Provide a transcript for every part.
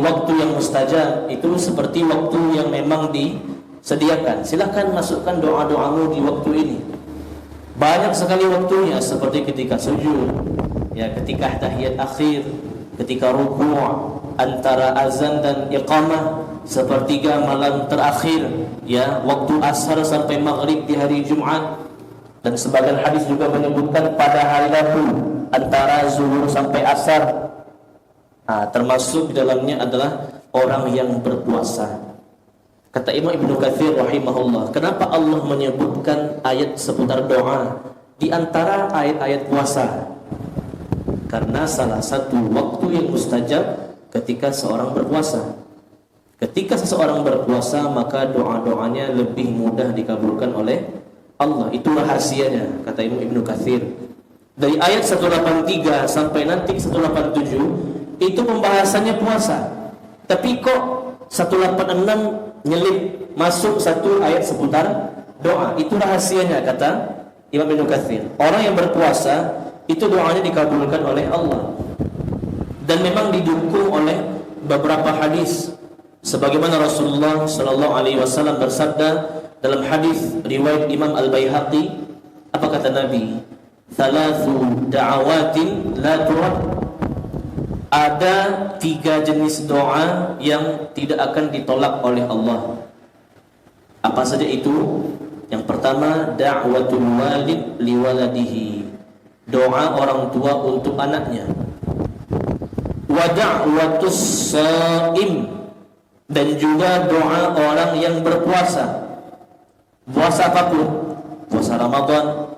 waktu yang mustajab itu seperti waktu yang memang disediakan. Silakan masukkan doa-doamu di waktu ini. Banyak sekali waktunya, seperti ketika sujud, ya, ketika tahiyat akhir, ketika ruku', antara azan dan iqamah, sepertiga malam terakhir, ya, waktu asar sampai maghrib di hari Jumat. Dan sebagian hadis juga menyebutkan pada hari Rabu antara zuhur sampai asar. Termasuk di dalamnya adalah orang yang berpuasa. Kata Imam Ibnu Katsir rahimahullah, kenapa Allah menyebutkan ayat seputar doa di antara ayat-ayat puasa? Karena salah satu waktu yang mustajab ketika seorang berpuasa. Ketika seseorang berpuasa, maka doa-doanya lebih mudah dikabulkan oleh Allah. Itu rahasianya, kata Imam Ibnu Katsir. Dari ayat 183 sampai nanti 187 itu pembahasannya puasa. Tapi kok 186 nyelip masuk satu ayat seputar doa? Itu rahasianya, kata Imam Ibnu Katsir. Orang yang berpuasa itu doanya dikabulkan oleh Allah. Dan memang didukung oleh beberapa hadis. Sebagaimana Rasulullah sallallahu alaihi wasallam bersabda dalam hadis riwayat Imam Al-Baihaqi, apa kata Nabi? Thalathu da'awatin la turad. Ada 3 jenis doa yang tidak akan ditolak oleh Allah. Apa saja itu? Yang pertama, da'watul walid liwaladihi, doa orang tua untuk anaknya. Wa da'watus shaim, dan juga doa orang yang berpuasa. Puasa apapun, puasa Ramadan,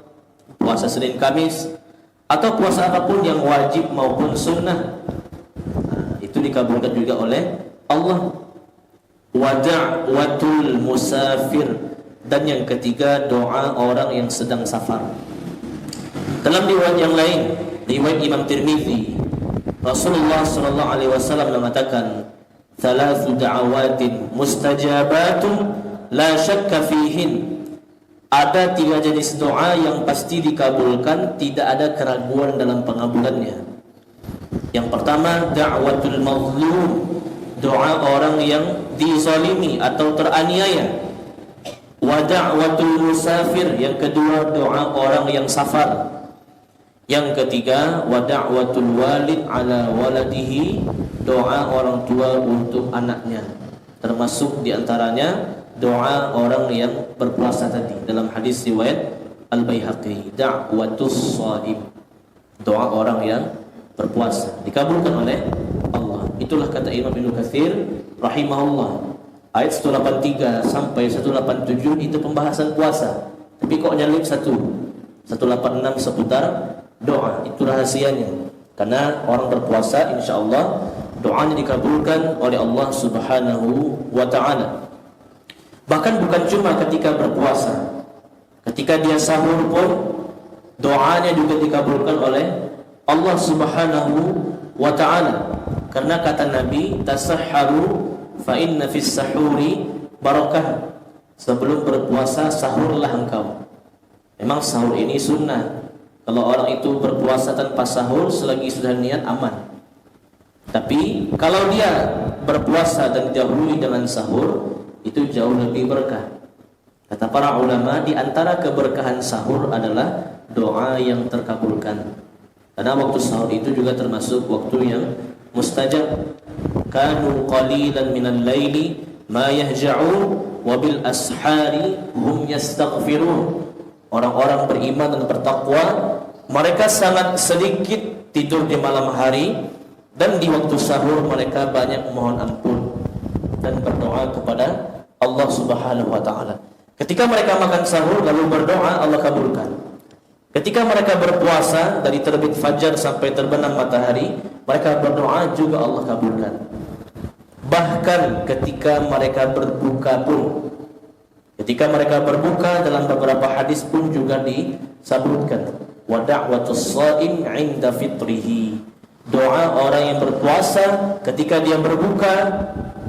puasa Senin Kamis, atau puasa apapun yang wajib maupun sunnah, itu dikabulkan juga oleh Allah. Wa da'watul musafir, dan yang ketiga doa orang yang sedang safar. Dalam riwayat yang lain, riwayat Imam Tirmizi, Rasulullah sallallahu alaihi wasallam mengatakan, "Thalathu da'awatin mustajabatun la syakka fihin." Ada 3 jenis doa yang pasti dikabulkan, tidak ada keraguan dalam pengabulannya. Yang pertama, da'watul mazlum, doa orang yang dizalimi atau teraniaya. Wa da'watul musafir, yang kedua doa orang yang safar. Yang ketiga, wa da'watul walid ala waladihi, doa orang tua untuk anaknya. Termasuk diantaranya doa orang yang berpuasa tadi dalam hadis riwayat Al-Baihaqi, da'watus shaim, doa orang yang berpuasa dikabulkan oleh Allah. Itulah kata Imam Ibnu Katsir rahimahullah. Ayat 183 sampai 187 itu pembahasan puasa. Tapi kok nyelip 186 seputar doa? Itu rahasianya. Karena orang berpuasa insyaallah doanya dikabulkan oleh Allah Subhanahu wa taala. Bahkan bukan cuma ketika berpuasa, ketika dia sahur pun doanya juga dikabulkan oleh Allah Subhanahu wa ta'ala. Karena kata Nabi, tasahharu fa inna fis sahuri barakah. Sebelum berpuasa sahurlah engkau. Memang sahur ini sunnah. Kalau orang itu berpuasa tanpa sahur, selagi sudah niat aman. Tapi kalau dia berpuasa dan didahului dengan sahur, itu jauh lebih berkah. Kata para ulama, di antara keberkahan sahur adalah doa yang terkabulkan. Karena waktu sahur itu juga termasuk waktu yang mustajab. Kanu qalilan minal laili ma yahja'un wa bil ashari hum yastaghfirun. Orang-orang beriman dan bertakwa, mereka sangat sedikit tidur di malam hari, dan di waktu sahur mereka banyak mohon ampun dan berdoa kepada Allah Subhanahu wa ta'ala. Ketika mereka makan sahur lalu berdoa, Allah kabulkan. Ketika mereka berpuasa dari terbit fajar sampai terbenam matahari, mereka berdoa juga Allah kabulkan. Bahkan ketika mereka berbuka pun, ketika mereka berbuka dalam beberapa hadis pun juga disebutkan, wa da'watus shaim 'inda fitrihi, doa orang yang berpuasa ketika dia berbuka,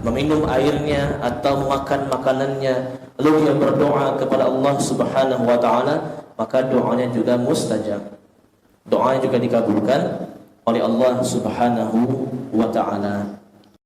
meminum airnya atau makan makanannya, lalu dia berdoa kepada Allah Subhanahu wa ta'ala, maka doanya juga mustajab. Doanya juga dikabulkan oleh Allah Subhanahu wa ta'ala.